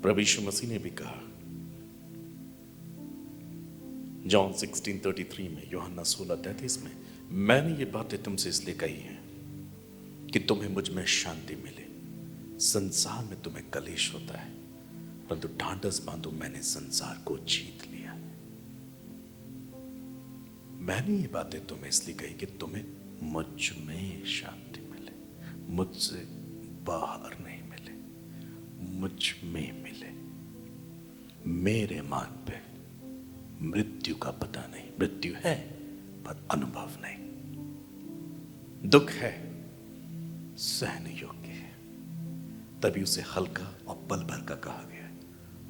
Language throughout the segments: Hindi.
प्रभु यीशु मसीह ने भी कहा जॉन 16:33 में, यूहन्ना 16:33 में, मैंने ये बातें तुमसे इसलिए कही हैं कि तुम्हें मुझ में शांति मिले। संसार में तुम्हें कलेश होता है, परंतु ढांढस बांधो, मैंने संसार को जीत लिया। मैंने ये बातें तुम्हें इसलिए कही कि तुम्हें मुझ में शांति मिले, मुझसे बाहर नहीं मिले, मुझ में मिले। मेरे मार्ग पे मृत्यु का पता नहीं। मृत्यु है पर अनुभव नहीं। दुख है, सहन योग्य है, तभी उसे हल्का और पल भर का कहा गया।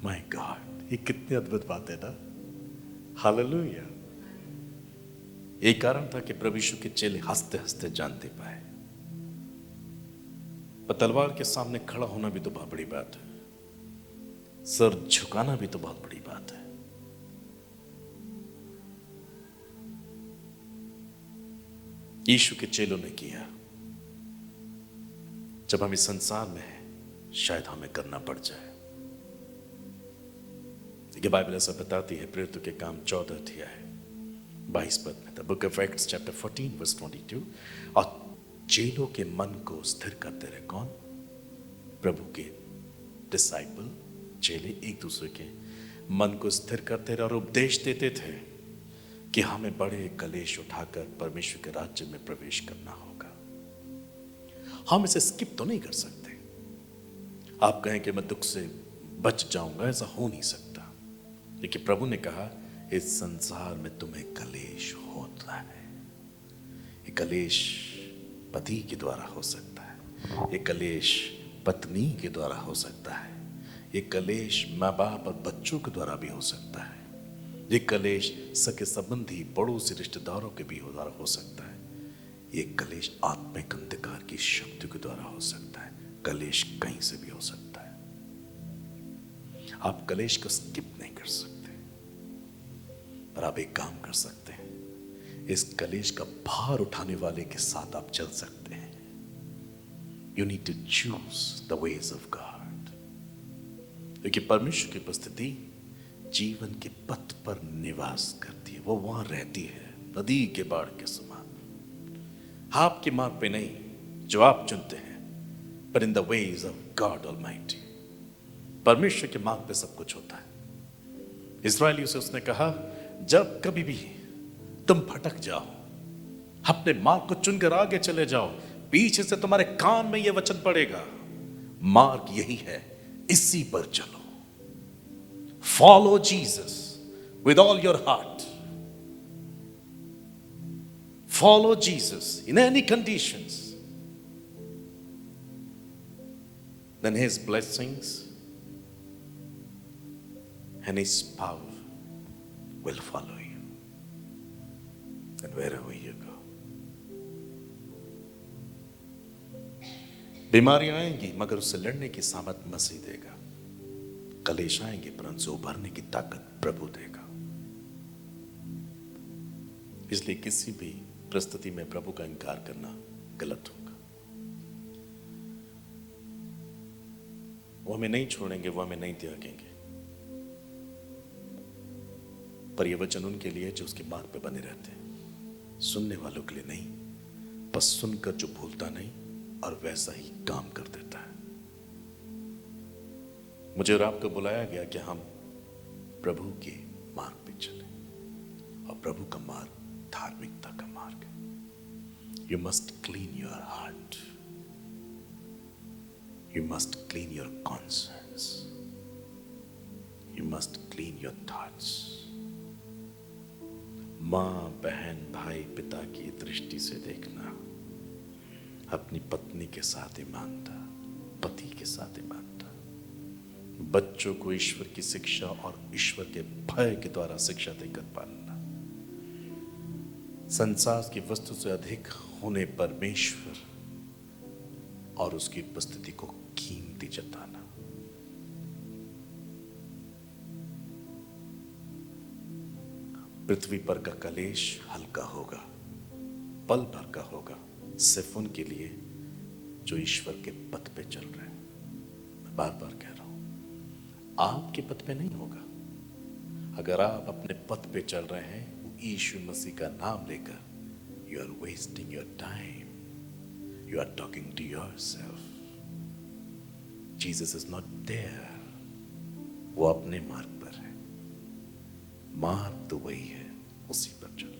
माय गॉड, ये कितनी अद्भुत बात है ना। हालेलुया। एक कारण था कि प्रभु यीशु के चेले हंसते हंसते जानते पाए। पर तलवार के सामने खड़ा होना भी तो बहुत बड़ी बात है, सर झुकाना भी तो बहुत बड़ी बात है। यीशु के चेलों ने किया। जब हम इस संसार में हैं, शायद हमें करना पड़ जाए। देखिए, बाइबल ऐसा बताती है, प्रेरितों के काम 14 अध्याय 22 पद में, the book of Acts chapter 14 verse 22, और चेलों के मन को स्थिर करते रहे। कौन? प्रभु के डिसाइपल, चेले एक दूसरे के मन को स्थिर करते रहे और उपदेश देते थे कि हमें बड़े कलेश उठाकर परमेश्वर के राज्य में प्रवेश करना होगा। हम इसे स्किप तो नहीं कर सकते। आप कहें कि मैं दुख से बच जाऊंगा, ऐसा हो नहीं सकता। लेकिन प्रभु ने कहा, इस संसार में तुम्हें कलेश होता है। ये कलेश पति के द्वारा हो सकता है, ये कलेश पत्नी के द्वारा हो सकता है, ये कलेश माँ बाप और बच्चों के द्वारा भी हो सकता है, ये कलेश सके संबंधी पड़ोसी रिश्तेदारों के भी द्वारा हो सकता है, ये कलेश आत्मिक अंधकार की शक्ति के द्वारा हो सकता है। कलेश कहीं से भी हो सकता है। आप कलेश को स्किप नहीं कर सकते, पर आप एक काम कर सकते हैं, इस कलेश का भार उठाने वाले के साथ आप चल सकते हैं। You need to choose the ways of God, क्योंकि परमेश्वर की उपस्थिति जीवन के पथ पर निवास करती है। वो वहां रहती है, नदी के बाढ़ के समान। आपके मार्ग पे नहीं जो आप चुनते हैं, पर in the ways of God almighty. परमेश्वर के मार्ग पे सब कुछ होता है। इस्राएलियों से उसने कहा, जब कभी भी तुम भटक जाओ, अपने मार्ग को चुनकर आगे चले जाओ, पीछे से तुम्हारे कान में यह वचन पड़ेगा, मार्ग यही है, इसी पर चलो। Follow Jesus with all your heart. Follow Jesus in any conditions. Then His blessings and His power will follow you. And wherever you go. बीमारियां आएंगी, मगर उससे लड़ने की सामर्थ मसीह देगा। कलेश आएंगे, परंतु उभरने की ताकत प्रभु देगा। इसलिए किसी भी परिस्थिति में प्रभु का इनकार करना गलत होगा। वो हमें नहीं छोड़ेंगे, वो हमें नहीं त्यागेंगे, पर यह वचन उनके लिए जो उसके मार्ग पे बने रहते हैं। सुनने वालों के लिए नहीं, पर सुनकर जो भूलता नहीं और वैसा ही काम कर देता है। मुझे और आपको बुलाया गया कि हम प्रभु के मार्ग पे चलें, और प्रभु का मार्ग धार्मिकता का मार्ग है। You must clean your heart, you must clean your conscience, you must clean your thoughts. माँ, बहन, भाई, पिता की दृष्टि से देखना, अपनी पत्नी के साथ ईमानदार, पति के साथ ईमानदार, बच्चों को ईश्वर की शिक्षा और ईश्वर के भय के द्वारा शिक्षा देकर पालना, संसार की वस्तु से अधिक होने परमेश्वर और उसकी उपस्थिति को कीमती जताना। पृथ्वी पर का कलेश हल्का होगा, पल भर का होगा, सिर्फ उनके लिए जो ईश्वर के पथ पे चल रहे हैं। मैं बार बार कह रहा हूं, आपके पथ पे नहीं होगा। अगर आप अपने पथ पे चल रहे हैं यीशु मसीह का नाम लेकर, you are wasting your time, you are talking to yourself. Jesus is not there, वो अपने मार्ग पर है। मार्ग तो वही है, उसी पर चलो।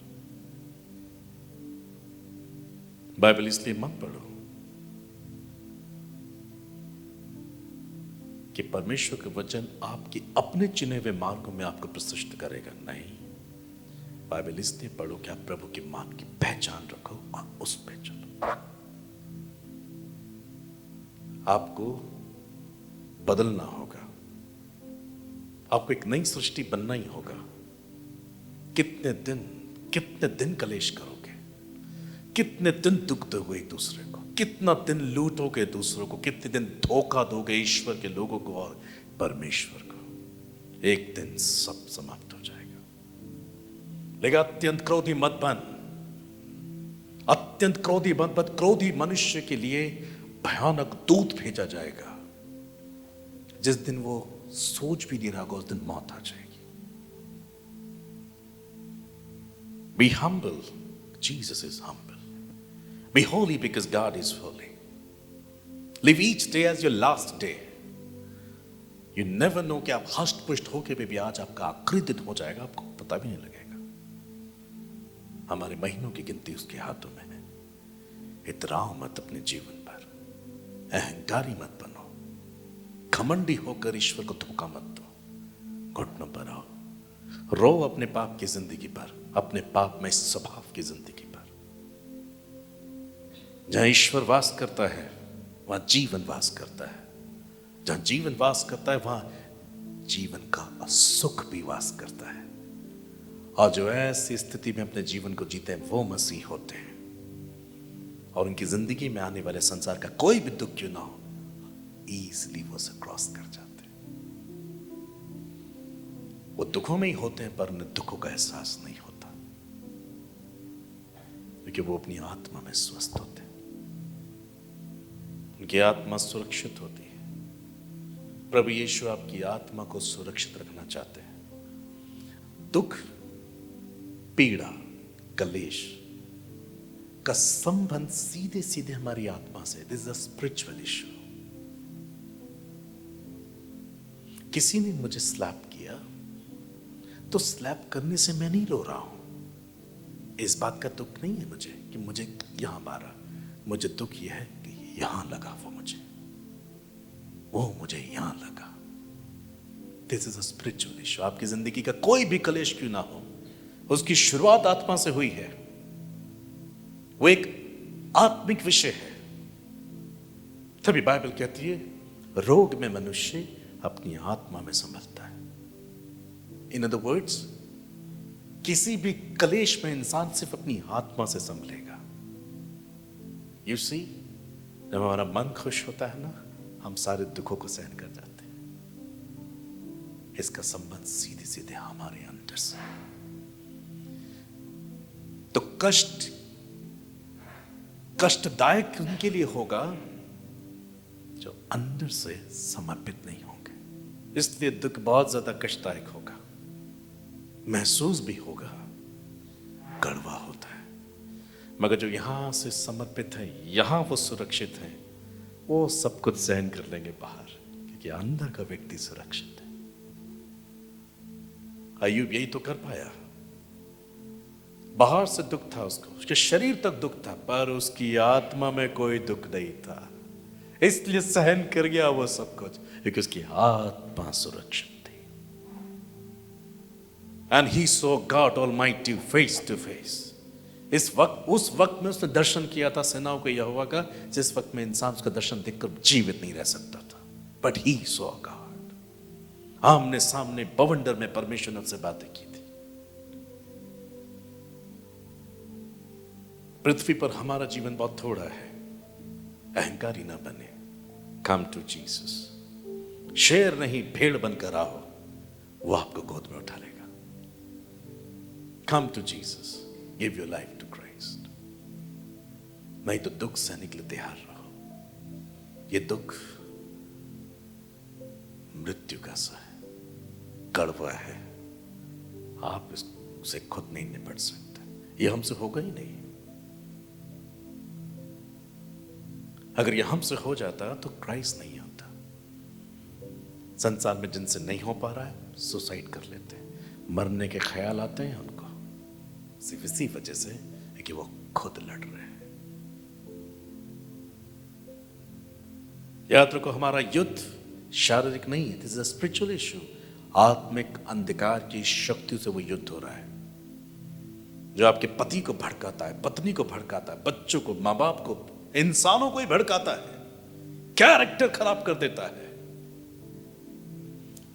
बाइबल इसलिए मत पढ़ो कि परमेश्वर का वचन आपके अपने चुने हुए मार्गों में आपको प्रशिक्षित करेगा, नहीं। बाइबल इसलिए पढ़ो कि आप प्रभु के मार्ग की पहचान रखो और उस पे चलो। आपको बदलना होगा, आपको एक नई सृष्टि बनना ही होगा। कितने दिन कलेश करोगे, कितने दिन दुख दोगे एक दूसरे को, कितना दिन लूटोगे दूसरों को, कितने दिन धोखा दोगे ईश्वर के लोगों को और परमेश्वर को। एक दिन सब समाप्त हो जाएगा। लेकिन अत्यंत क्रोधी मत बन, अत्यंत क्रोधी मत बन। क्रोधी मनुष्य के लिए भयानक दूत भेजा जाएगा। जिस दिन वो सोच भी नहीं रहा होगा, उस दिन मौत आ जाएगी। Be humble, Jesus is humble. Be holy because God is holy. Live each day as your last day. You never know कि आप हष्ट पुष्ट होके भी आज आपका आखिरी दिन हो जाएगा, आपको पता भी नहीं लगेगा। हमारे महीनों की गिनती उसके हाथों में है। इतराओ मत अपने जीवन पर, अहंकारी मत बनो, घमंडी होकर ईश्वर को धोखा मत दो। घुटनों पर आओ, रो अपने पाप की जिंदगी पर, अपने पाप में स्वभाव की जिंदगी पर। जहां ईश्वर वास करता है वहां जीवन वास करता है। जहां जीवन वास करता है वहां जीवन का सुख भी वास करता है। और जो ऐसी स्थिति में अपने जीवन को जीते हैं वो मसीह होते हैं, और उनकी जिंदगी में आने वाले संसार का कोई भी दुख क्यों ना हो, इजीली वो उसे क्रॉस कर जाते हैं। वो दुखों में ही होते हैं पर उन्हें दुखों का एहसास नहीं होता, क्योंकि वो अपनी आत्मा में स्वस्थ होते हैं। उनकी आत्मा सुरक्षित होती है। प्रभु यीशु आपकी आत्मा को सुरक्षित रखना चाहते हैं। दुख, पीड़ा, कलेश का संबंध सीधे सीधे हमारी आत्मा से। This is a spiritual issue. किसी ने मुझे स्लैप किया तो स्लैप करने से मैं नहीं रो रहा हूं। इस बात का दुख नहीं है मुझे कि मुझे यहां मारा। मुझे दुख यह है कि यहां लगा वो मुझे यहां लगा। This is a spiritual issue. आपकी जिंदगी का कोई भी कलेश क्यों ना हो, उसकी शुरुआत आत्मा से हुई है। वो एक आत्मिक विषय है। तभी बाइबल कहती है रोग में मनुष्य अपनी आत्मा में संभलता है। इन अदर वर्ड्स, किसी भी कलेश में इंसान सिर्फ अपनी आत्मा से संभलेगा। यू सी, जब हमारा मन खुश होता है ना, हम सारे दुखों को सहन कर जाते हैं। इसका संबंध सीधे सीधे हमारे अंदर से। तो कष्टदायक उनके लिए होगा जो अंदर से समर्पित नहीं होंगे। इसलिए दुख बहुत ज्यादा कष्टदायक होगा, महसूस भी होगा, कड़वा होता है। मगर जो यहां से समर्पित है, यहां वो सुरक्षित है, वो सब कुछ सहन कर लेंगे बाहर, क्योंकि अंदर का व्यक्ति सुरक्षित है। अय्यूब यही तो कर पाया। बाहर से दुख था उसको, उसके शरीर तक दुख था, पर उसकी आत्मा में कोई दुख नहीं था। इसलिए सहन कर गया वो सब कुछ, क्योंकि उसकी आत्मा सुरक्षित थी। And he saw God almighty face to face. उस वक्त में उसने दर्शन किया था सेनाओं के यहोवा का, जिस वक्त में इंसान उसका दर्शन देखकर जीवित नहीं रह सकता था। But he saw God. आमने सामने बवंडर में परमेश्वर ने उससे बातें की थी। पृथ्वी पर हमारा जीवन बहुत थोड़ा है। अहंकारी ना बने। Come to Jesus. शेर नहीं भेड़ बनकर आओ, वो आपको गोद में उठा लेगा। Come to Jesus, give your life to Christ. नहीं तो दुख सहने के लिए तैयार रहो। ये दुख मृत्यु का सा है। कड़वा है, आप इससे खुद नहीं निपट सकते। ये हमसे होगा ही नहीं। अगर ये हमसे हो जाता तो क्राइस्ट नहीं आता। संसार में जिनसे नहीं हो पा रहा है सुसाइड कर लेते हैं, मरने के ख्याल आते हैं उनको, सिर्फ इसी वजह से कि वो खुद लड़ रहे हैं। याद रखो, हमारा युद्ध शारीरिक नहीं है, this is a spiritual issue. आत्मिक अंधकार की शक्ति से वो युद्ध हो रहा है, जो आपके पति को भड़काता है, पत्नी को भड़काता है, बच्चों को, मां बाप को, इंसानों को ही भड़काता है, कैरेक्टर खराब कर देता है,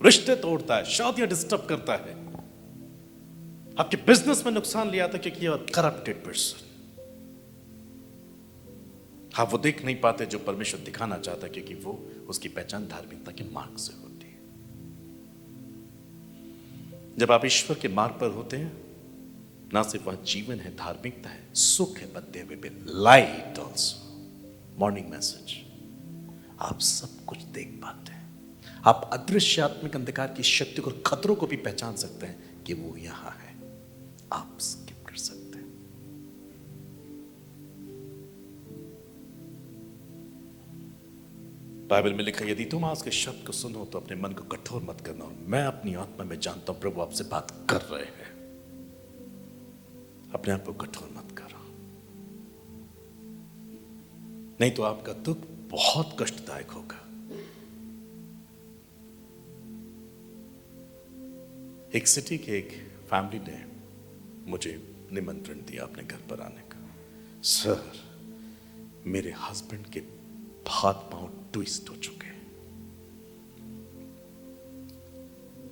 रिश्ते तोड़ता है, शादियां डिस्टर्ब करता है, आपके बिजनेस में नुकसान ले आता है, क्योंकि यू आर करप्टेड पर्सन। आप वो देख नहीं पाते जो परमेश्वर दिखाना चाहता है, क्योंकि वो उसकी पहचान धार्मिकता के मार्ग से होती है। जब आप ईश्वर के मार्ग पर होते हैं, ना सिर्फ वह जीवन है, धार्मिकता है, सुख है, बदले हुए भी लाइट ऑल्सो, मॉर्निंग मैसेज, आप सब कुछ देख पाते हैं। आप अदृश्य आत्मिक अंधकार की शक्ति और खतरों को भी पहचान सकते हैं कि वो यहां है, आप स्किप कर सकते हैं। बाइबल में लिखा, यदि तुम आज के शब्द को सुनो तो अपने मन को कठोर मत करना। और मैं अपनी आत्मा में जानता हूं प्रभु आपसे बात कर रहे हैं। अपने आप को कठोर मत करो, नहीं तो आपका दुख बहुत कष्टदायक होगा। एक सिटी के एक फैमिली ने मुझे निमंत्रण दिया अपने घर पर आने का। सर, मेरे हस्बैंड के हाथ पांव ट्विस्ट हो चुके हैं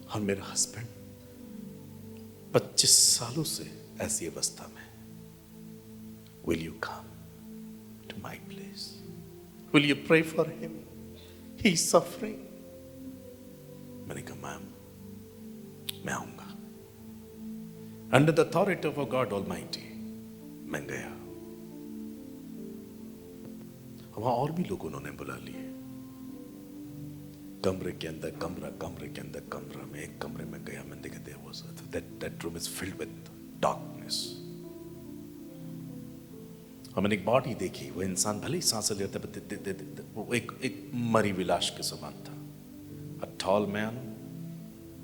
और मेरा हस्बैंड 25 सालों से ऐसी अवस्था में। Will you come to my place? Will you pray for him? He is suffering. मैंने कहा मैम, मैं आऊंगा। Under the authority of God almighty मैं गया। वहां और भी लोग उन्होंने बुला लिए। कमरे के अंदर कमरा, कमरे के अंदर कमरा। में एक कमरे में गया, मैंने देखा there was that room is filled with darkness. और मैंने एक बॉडी देखी। वो इंसान भले ही सांसें लेता है, वो एक मरी विलास के समान था। अ टॉल मैन,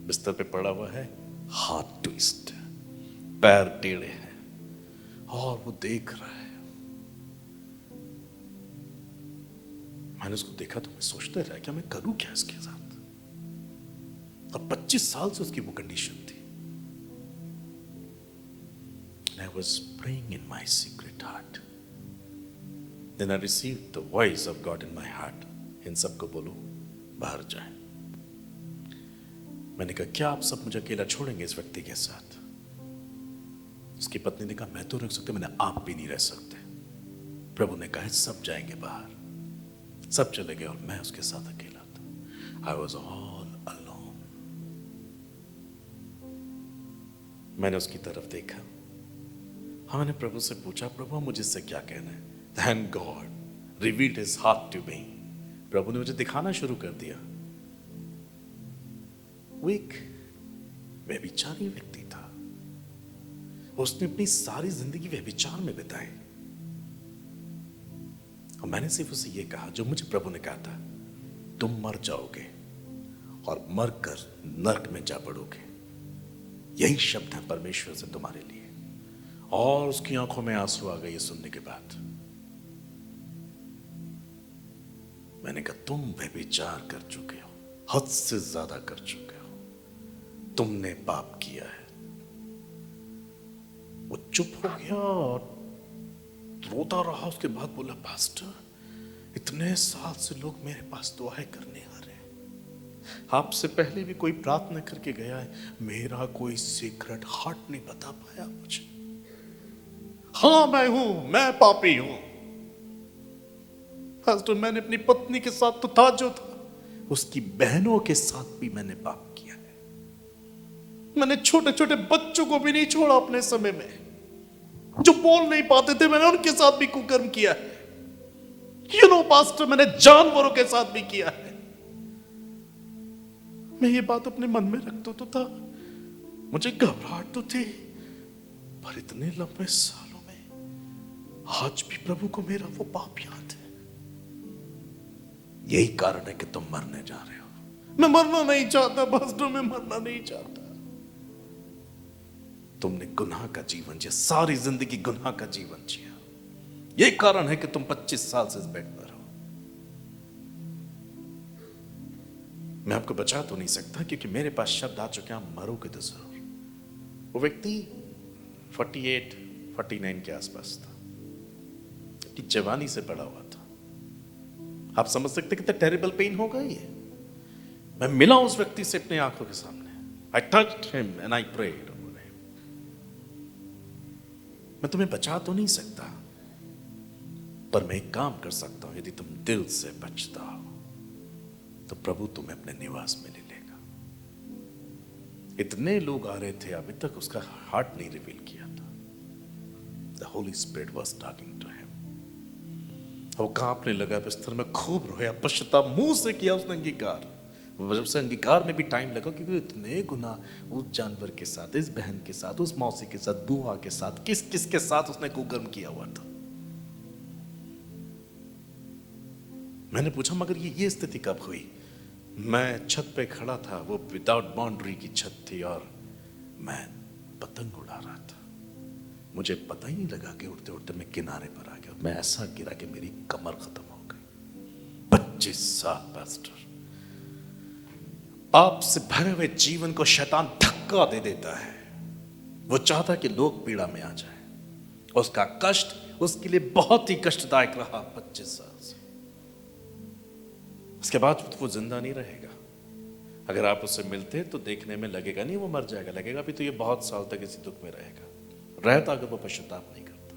बिस्तर पे पड़ा हुआ है, हाथ ट्विस्ट, पैर टेढ़े हैं और वो देख रहा है। मैंने उसको देखा तो मैं सोचते रहा क्या मैं करूं क्या इसके साथ। अब 25 साल से उसकी वो कंडीशन थी। I was praying in my secret heart. Then I received the voice of God in my heart. इन सबको बोलो बाहर जाए। मैंने कहा क्या आप सब मुझे अकेला छोड़ेंगे इस व्यक्ति के साथ? उसकी पत्नी ने कहा मैं तो रह सकते, मैंने आप भी नहीं रह सकते। प्रभु ने कहा सब जाएंगे बाहर। सब चले गए और मैं उसके साथ अकेला था। I was all alone. मैंने उसकी तरफ देखा। हाँ, मैंने प्रभु से पूछा, प्रभु मुझे इससे क्या कहना है? Thank God revealed his heart to me. प्रभु ने मुझे दिखाना शुरू कर दिया। वो एक व्यभिचारी व्यक्ति था। उसने अपनी सारी जिंदगी व्यभिचार में बिताई। और मैंने सिर्फ उसे ये कहा जो मुझे प्रभु ने कहा था, तुम मर जाओगे और मरकर नरक में जा पड़ोगे। यही शब्द है परमेश्वर से तुम्हारे लिए। और उसकी आंखों में आंसू आ गए ये सुनने के बाद। मैंने कहा तुम व्यभिचार कर चुके हो, हद से ज्यादा कर चुके हो, तुमने पाप किया है। वो चुप हो गया और रोता रहा। उसके बाद बोला, पास्टर इतने साल से लोग मेरे पास दुआएं करने आ रहे हैं, आपसे पहले भी कोई प्रार्थना करके गया है, मेरा कोई सीक्रेट हार्ट नहीं बता पाया मुझे। हाँ मैं हूं, मैं पापी हूं पास्टर। मैंने अपनी पत्नी के साथ तो था जो था, उसकी बहनों के साथ भी मैंने पाप किया है। मैंने छोटे छोटे बच्चों को भी नहीं छोड़ा अपने समय में, जो बोल नहीं पाते थे, मैंने उनके साथ भी कुकर्म किया है। पास्टर मैंने जानवरों के साथ भी किया है। मैं ये बात अपने मन में रखता तो था, मुझे घबराहट तो थी, पर इतने लंबे सालों में आज भी प्रभु को मेरा वो पाप याद है। यही कारण है कि तुम मरने जा रहे हो। मैं मरना नहीं चाहता पास्टर, मैं मरना नहीं चाहता। तुमने गुनाह का जीवन जिया, सारी जिंदगी गुनाह का जीवन जिया। यही कारण है कि तुम 25 साल से इस बेड पर हो। मैं आपको बचा तो नहीं सकता, क्योंकि मेरे पास शब्द आ चुके हैं, आप मरोगे तो जरूर। वो व्यक्ति 48, 49 के आसपास था, कि जवानी से पड़ा हुआ था। आप समझ सकते कितना टेरिबल पेन होगा ये। मैं मिला उस व्यक्ति से अपने आंखों के सामने। I touched him and I prayed over him. मैं तुम्हें बचा तो नहीं सकता, पर मैं एक काम कर सकता हूं। यदि तुम दिल से बचता हो तो प्रभु तुम्हें अपने निवास में ले लेगा। इतने लोग आ रहे थे, अभी तक उसका हार्ट नहीं रिवील किया था। The holy spirit was talking to him. वो कांपने लगा बिस्तर में, खूब रोया, पश्चाताप मुंह से किया उसने अंगीकार। जब से अंगीकार में भी टाइम लगा, क्योंकि इतने गुनाह उस जानवर के साथ, इस बहन के साथ, उस मौसी के साथ, बुआ के साथ, किस किस के साथ उसने कुकर्म किया हुआ था। मैंने पूछा, मगर ये स्थिति कब हुई? मैं छत पे खड़ा था, वो विदाउट बाउंड्री की छत थी, और मैं पतंग उड़ा रहा था। मुझे पता ही नहीं लगा कि उड़ते उड़ते मैं किनारे पर आ गया। मैं ऐसा गिरा कि मेरी कमर खत्म हो गई। 25 साल पास्टर। आपसे भरे हुए जीवन को शैतान धक्का दे देता है। वो चाहता कि लोग पीड़ा में आ जाए। उसका कष्ट उसके लिए बहुत ही कष्टदायक रहा 25 साल से। उसके बाद वो जिंदा नहीं रहेगा। अगर आप उससे मिलते तो देखने में लगेगा नहीं वो मर जाएगा, लगेगा भी तो ये बहुत साल तक इसी दुख में रहता अगर वो पश्चाताप नहीं करता।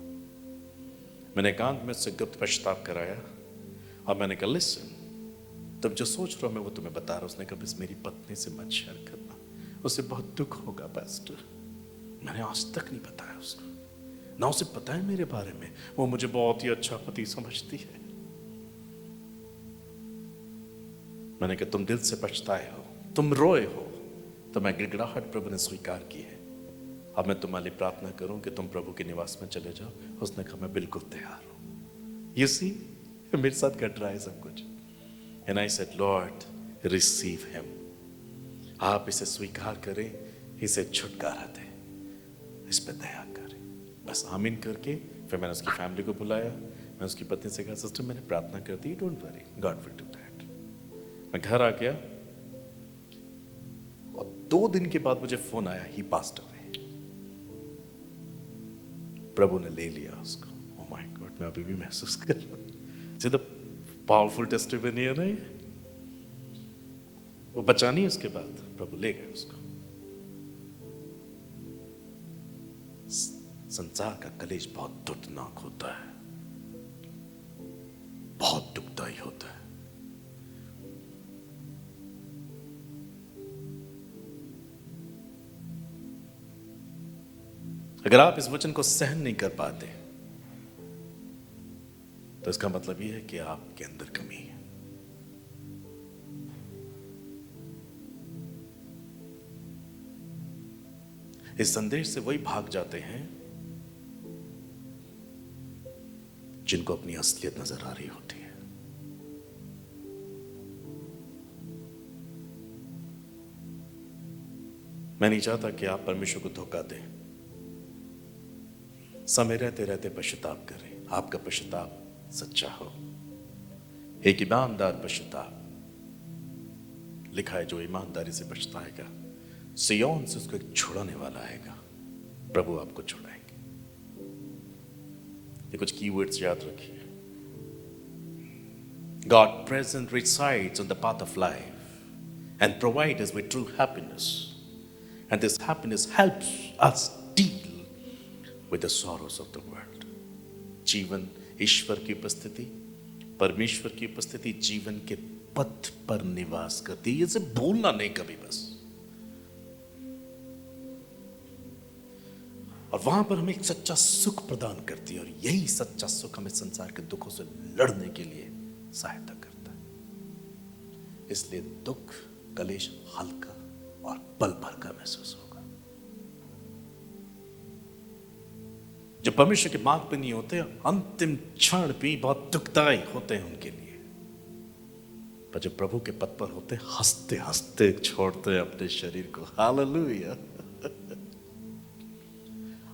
मैंने एकांत में उससे गुप्त पश्चाताप कराया, और मैंने कहा, लिसन, तुम जो सोच रहे हो मैं वो तुम्हें बता रहा हूं। उसने कहा, बस मेरी पत्नी से मत शेयर करना, उसे बहुत दुख होगा पास्टर। मैंने आज तक नहीं बताया उसको, ना उसे पता है मेरे बारे में। वो मुझे बहुत ही अच्छा पति समझती है। मैंने कहा, तुम दिल से पछताए हो, तुम रोए हो, तो मैं गिड़गिड़ाहट प्रभु ने स्वीकार की है। अब मैं तुम्हारे लिए प्रार्थना करूं कि तुम प्रभु के निवास में चले जाओ। उसने कहा, मैं बिल्कुल तैयार हूं। यू सी, मेरे साथ घट रहा है सब कुछ। And I said, Lord receive him. आप इसे स्वीकार करें, इसे छुटकारा दें, इस पे दया करें। बस आमीन करके फिर मैंने उसकी फैमिली को बुलाया। मैं उसकी पत्नी से कहा, सिस्टर मैंने प्रार्थना कर दी, don't worry, God will do that. मैं घर आ गया, और 2 दिन के बाद मुझे फोन आया, ही पास्ड अवे। प्रभु ने ले लिया उसको। ओह माय गॉड, मैं अभी भी महसूस कर रहा हूं। द पावरफुल टेस्टिमनी है ना ये। वो बचा नहीं, उसके बाद प्रभु ले गए उसको। संसार का कलेश बहुत दर्दनाक होता है, बहुत दुखदाई होता है। अगर आप इस वचन को सहन नहीं कर पाते तो इसका मतलब यह है कि आपके अंदर कमी है। इस संदेश से वही भाग जाते हैं जिनको अपनी असलियत नजर आ रही होती है। मैं नहीं चाहता कि आप परमेश्वर को धोखा दें। समय रहते रहते पश्चाताप करें, आपका पश्चाताप सच्चा हो। एक ईमानदार पश्चाताप, लिखा है जो ईमानदारी से पछताएगा सिय्योन से उसको एक छुड़ाने वाला आएगा। प्रभु आपको छुड़ाएंगे। ये कुछ कीवर्ड्स याद रखिए। God present resides on the path of life and provides us with true happiness, and this happiness helps us deal with the sorrows of the world. जीवन ईश्वर की उपस्थिति, परमेश्वर की उपस्थिति जीवन के पथ पर निवास करती है। इसे भूलना नहीं कभी बस। और वहां पर हमें एक सच्चा सुख प्रदान करती है, और यही सच्चा सुख हमें संसार के दुखों से लड़ने के लिए सहायता करता है। इसलिए दुख कलेश हल्का और पल भर का महसूस होगा। जो परमेश्वर के मार्ग पे नहीं होते, अंतिम क्षण भी बहुत दुखदाई होते हैं उनके लिए, पर जो प्रभु के पद पर होते, हंसते हंसते छोड़ते हैं अपने शरीर को। हालेलुया।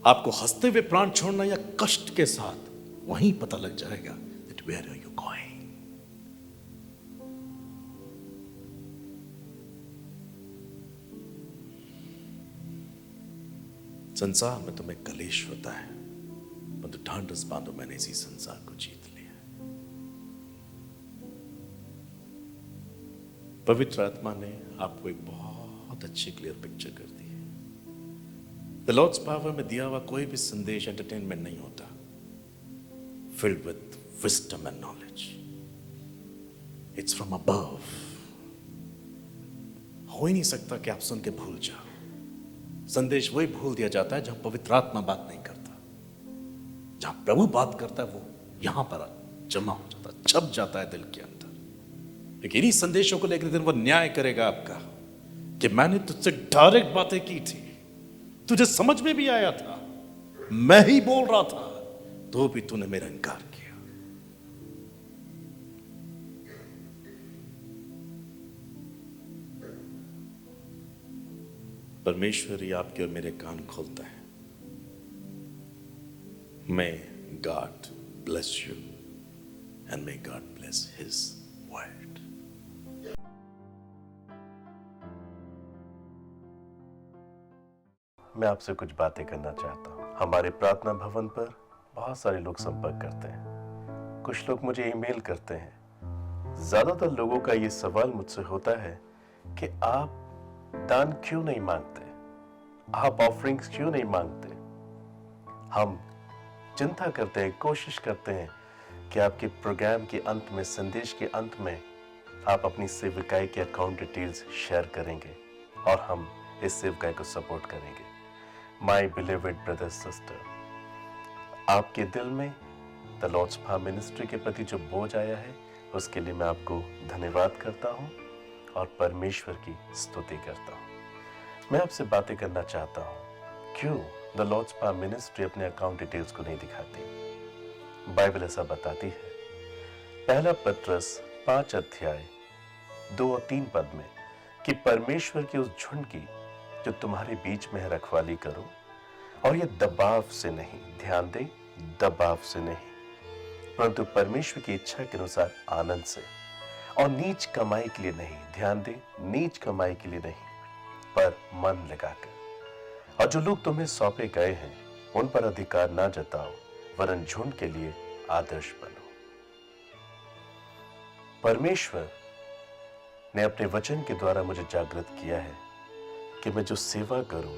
आपको हंसते हुए प्राण छोड़ना या कष्ट के साथ, वहीं पता लग जाएगा that where are you going। संसार में तुम्हें कलेश होता है, परंतु ढांढस बांधो, मैंने इसी संसार को जीत लिया। पवित्र आत्मा ने आपको एक बहुत अच्छी क्लियर पिक्चर कर दी है। द लॉर्ड्स पावर में दिया हुआ कोई भी संदेश एंटरटेनमेंट नहीं होता, filled with wisdom and knowledge. It's from above। हो ही नहीं सकता कि आप सुन के भूल जाओ। संदेश वही भूल दिया जाता है जहां पवित्र आत्मा बात नहीं करता। जहां प्रभु बात करता है, वो यहां पर जमा हो जाता, छप जाता है दिल के अंदर। लेकिन इन्हीं संदेशों को लेकर दिन वो न्याय करेगा आपका कि मैंने तुझसे डायरेक्ट बातें की थी, तुझे समझ में भी आया था, मैं ही बोल रहा था, तो भी तूने मेरा इनकार किया। परमेश्वर ही आपके और मेरे कान खोलता है। May God bless you and may God bless His word। मैं आपसे कुछ बातें करना चाहता हूँ। हमारे प्रार्थना भवन पर बहुत सारे लोग संपर्क करते हैं, कुछ लोग मुझे ईमेल करते हैं। ज्यादातर लोगों का ये सवाल मुझसे होता है कि आप दान क्यों नहीं मांगते, आप ऑफरिंग्स क्यों नहीं मांगते। हम चिंता करते हैं, कोशिश करते हैं कि आपके प्रोग्राम के अंत में, संदेश के अंत में आप अपनी सेविकाई के अकाउंट डिटेल्स शेयर करेंगे और हम इस सेविकाई को सपोर्ट करेंगे। माय बिलीवेड ब्रदर सिस्टर, आपके दिल में द लॉर्ड्स पावर मिनिस्ट्री के प्रति जो बोझ आया है, उसके लिए मैं आपको धन्यवाद करता हूं और परमेश्वर की स्तुति करता हूं। मैं आपसे बातें करना चाहता हूं, क्यों द लॉर्ड्स पावर मिनिस्ट्री अपने अकाउंट डिटेल्स को नहीं दिखाती। बाइबल ऐसा बताती है, पहला पत्रस 5 अध्याय 2 और 3 पद में, कि परमेश्वर की उस झुंड की जो तुम्हारे बीच में है रखवाली करो, और ये दबाव से नहीं, ध्यान दें, दबाव से नहीं, परंतु परमेश्वर की इच्छा के अनुसार आनंद से, और नीच कमाई के लिए नहीं, ध्यान दें, नीच कमाई के लिए नहीं, पर मन लगाकर। और जो लोग तुम्हें सौंपे गए हैं, उन पर अधिकार ना जताओ, वरन झुंड के लिए आदर्श बनो। परमेश्वर ने अपने वचन के द्वारा मुझे जागृत किया है कि मैं जो सेवा करूं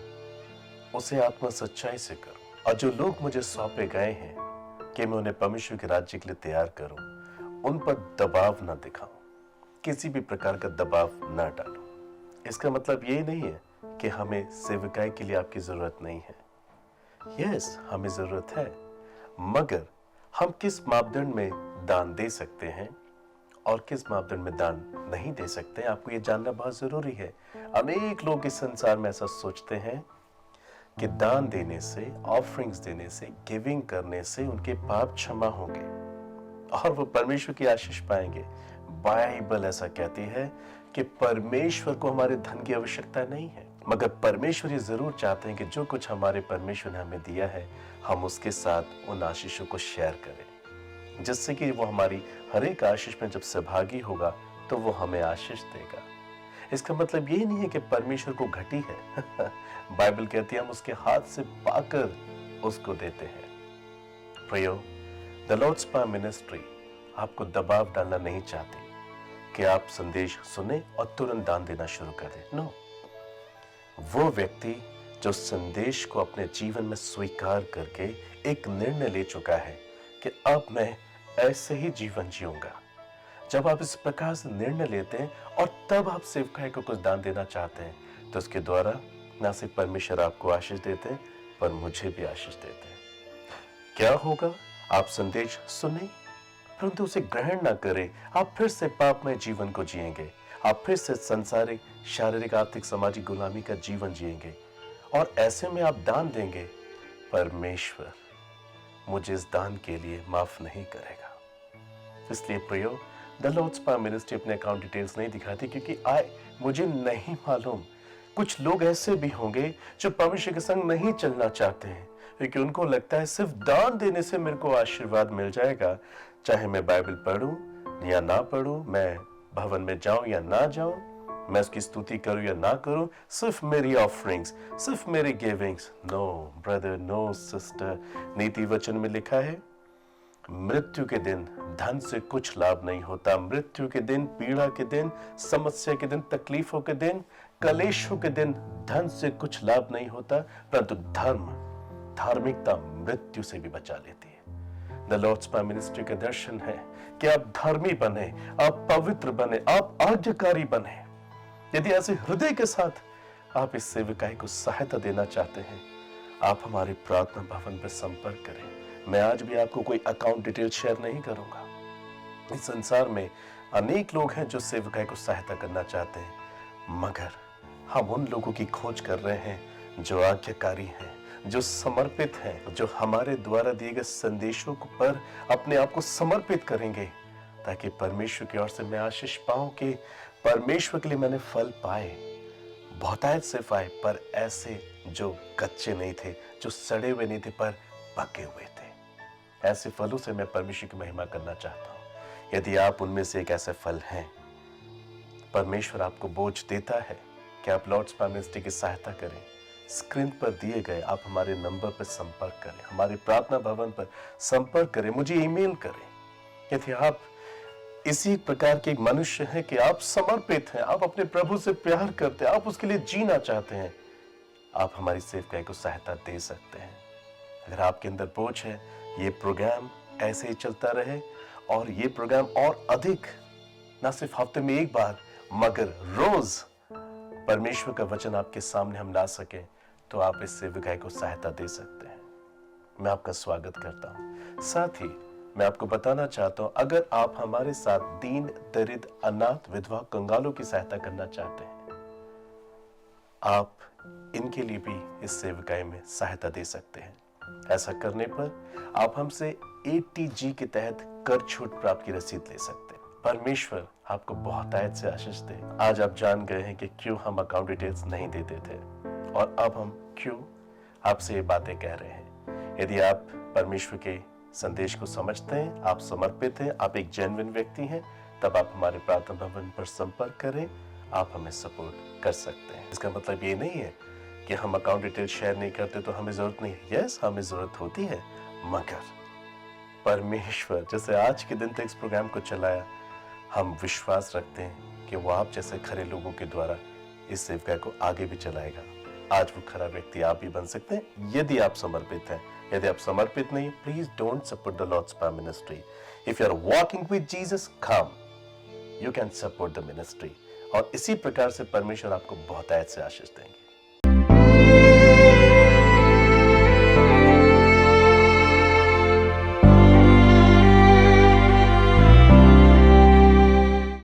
उसे आत्मा सच्चाई से करूं, और जो लोग मुझे सौंपे गए हैं कि मैं उन्हें परमेश्वर के राज्य के लिए तैयार करूं, उन पर दबाव ना दिखाऊं, किसी भी प्रकार का दबाव ना डालूं। इसका मतलब ये नहीं है कि हमें सेवकाई के लिए आपकी जरूरत नहीं है। यस, हमें जरूरत है, मगर हम किस मापदंड में दान दे सकते हैं और किस मापदंड में दान नहीं दे सकते हैं, आपको ये जानना बहुत जरूरी है। अनेक लोग इस संसार में ऐसा सोचते हैं कि दान देने से, ऑफरिंग्स देने से, गिविंग करने से उनके पाप क्षमा होंगे और वो परमेश्वर की आशीष पाएंगे। बाइबल ऐसा कहती है कि परमेश्वर को हमारे धन की आवश्यकता नहीं है, मगर परमेश्वर ये जरूर चाहते हैं कि जो कुछ हमारे परमेश्वर ने हमें दिया है, हम उसके साथ उन आशीषों को शेयर करें, जिससे कि वो हमारी हर एक आशीष में जब सहभागी होगा तो वो हमें आशीष देगा। इसका मतलब ये नहीं है कि परमेश्वर को घटी है। बाइबल कहती है हम उसके हाथ से पाकर उसको देते हैं। प्रियो, द लॉर्ड्स पावर मिनिस्ट्री आपको दबाव डालना नहीं चाहती कि आप संदेश सुने और तुरंत दान देना शुरू कर दें। नो, वो व्यक्ति जो संदेश को अपने जीवन में स्वीकार करके एक निर्णय ले चुका है कि अब मैं ऐसे ही जीवन जीऊंगा, जब आप इस प्रकार से निर्णय लेते हैं और तब आप सेवकाई को कुछ दान देना चाहते हैं, तो उसके द्वारा न सिर्फ परमेश्वर आपको आशीष देते हैं, पर मुझे भी आशीष देते हैं। क्या होगा? आप संदेश सुने परंतु उसे ग्रहण ना करें, आप फिर से पापमय जीवन को जिएंगे आप फिर से संसारिक, शारीरिक, आर्थिक, सामाजिक गुलामी का जीवन जिएंगे और ऐसे में आप दान देंगे, परमेश्वर मुझे इस दान के लिए माफ नहीं करेगा। इसलिए प्रियो, द लॉर्ड्स पावर मिनिस्ट्री अपने अकाउंट डिटेल्स नहीं दिखाती क्योंकि मुझे नहीं मालूम, कुछ लोग ऐसे भी होंगे जो परमेश्वर के संग नहीं चलना चाहते हैं क्योंकि उनको लगता है सिर्फ दान देने से मेरे को आशीर्वाद मिल जाएगा, चाहे मैं बाइबल पढूं या ना पढूं, मैं भवन में जाऊं या ना जाऊं, मैं उसकी स्तुति करूं या ना करूं, सिर्फ मेरी ऑफरिंग्स, सिर्फ मेरी गिविंग्स। नो ब्रदर, नो सिस्टर, नीति वचन में लिखा है मृत्यु के दिन धन से कुछ लाभ नहीं होता। मृत्यु के दिन, पीड़ा के दिन, समस्या के दिन, तकलीफों के दिन, कलेशों के दिन धन से कुछ लाभ नहीं होता, परंतु धार्मिकता मृत्यु से भी बचा लेती है। द लॉर्ड्स पावर मिनिस्ट्री का दर्शन है कि आप धर्मी बने, आप पवित्र बने, आप आज्ञाकारी बने। यदि ऐसे हृदय के साथ आप इस सेवकाई को सहायता देना चाहते हैं, आप हमारे प्रार्थना भवन पर संपर्क करें। मैं आज भी आपको कोई अकाउंट डिटेल शेयर नहीं करूंगा। इस संसार में अनेक लोग हैं जो सेवकाई को सहायता करना चाहते हैं, मगर हम उन लोगों की खोज कर रहे हैं जो आज्ञाकारी हैं, जो समर्पित हैं, जो हमारे द्वारा दिए गए संदेशों पर अपने आप को समर्पित करेंगे, ताकि परमेश्वर की ओर से मैं आशीष पाऊं कि परमेश्वर के लिए मैंने फल पाए, बहुतायत से पाए, पर ऐसे जो कच्चे नहीं थे, जो सड़े हुए नहीं थे, पर पके हुए थे। ऐसे फलों से मैं परमेश्वर की महिमा करना चाहता हूं। यदि आप उनमें से एक ऐसे फल हैं, परमेश्वर आपको बोझ देता है कि आप लॉर्ड्स पावर मिनिस्ट्री की सहायता करें। स्क्रीन पर दिए गए आप हमारे नंबर पर संपर्क करें, हमारे प्रार्थना भवन पर संपर्क करें, मुझे ईमेल करें। यदि आप इसी प्रकार के एक मनुष्य हैं कि आप समर्पित हैं, आप अपने प्रभु से प्यार करते हैं, आप उसके लिए जीना चाहते हैं, आप हमारी सेवकाई को सहायता दे सकते हैं। अगर आपके अंदर बोझ है, ये प्रोग्राम ऐसे ही चलता रहे और ये प्रोग्राम और अधिक, ना सिर्फ हफ्ते में एक बार मगर रोज परमेश्वर का वचन आपके सामने हम ला सके, तो आप इस सेवकाई को सहायता दे सकते हैं। मैं आपका स्वागत करता हूं। साथ ही मैं आपको बताना चाहता हूं, अगर आप हमारे साथ दीन, दरिद्र, अनाथ, विधवा, कंगालों की सहायता करना चाहते हैं, आप इनके लिए भी इस सेवकाई में सहायता दे सकते हैं। ऐसा करने पर आप हमसे ATG के तहत कर छूट प्राप्त की रसीद ले सकते हैं। परमेश्वर आपको बहुतायत से आशीष दे। आज आप जान गए हैं कि क्यों हम अकाउंट डिटेल्स नहीं देते थे और अब हम क्यों आपसे ये बातें कह रहे हैं। यदि आप परमेश्वर के संदेश को समझते हैं, आप समर्पित हैं, आप एक जेन्युइन व्यक्ति हैं, तब आप हमारे प्रार्थना भवन पर संपर्क करें, आप हमें सपोर्ट कर सकते हैं। इसका मतलब ये नहीं है कि हम अकाउंट डिटेल शेयर नहीं करते तो हमें जरूरत नहीं है। यस, हमें जरूरत होती है, मगर परमेश्वर जैसे आज के दिन तक इस प्रोग्राम को चलाया, हम विश्वास रखते हैं कि वो आप जैसे खरे लोगों के द्वारा इस सेवकाई को आगे भी चलाएगा। आज वो खरा व्यक्ति आप भी बन सकते हैं यदि आप समर्पित हैं। यदि आप समर्पित नहीं, please don't support the lord's power ministry. If you are walking with Jesus, come, you can support the ministry. और इसी प्रकार से परमेश्वर आपको बहुतायत से आशीष देंगे।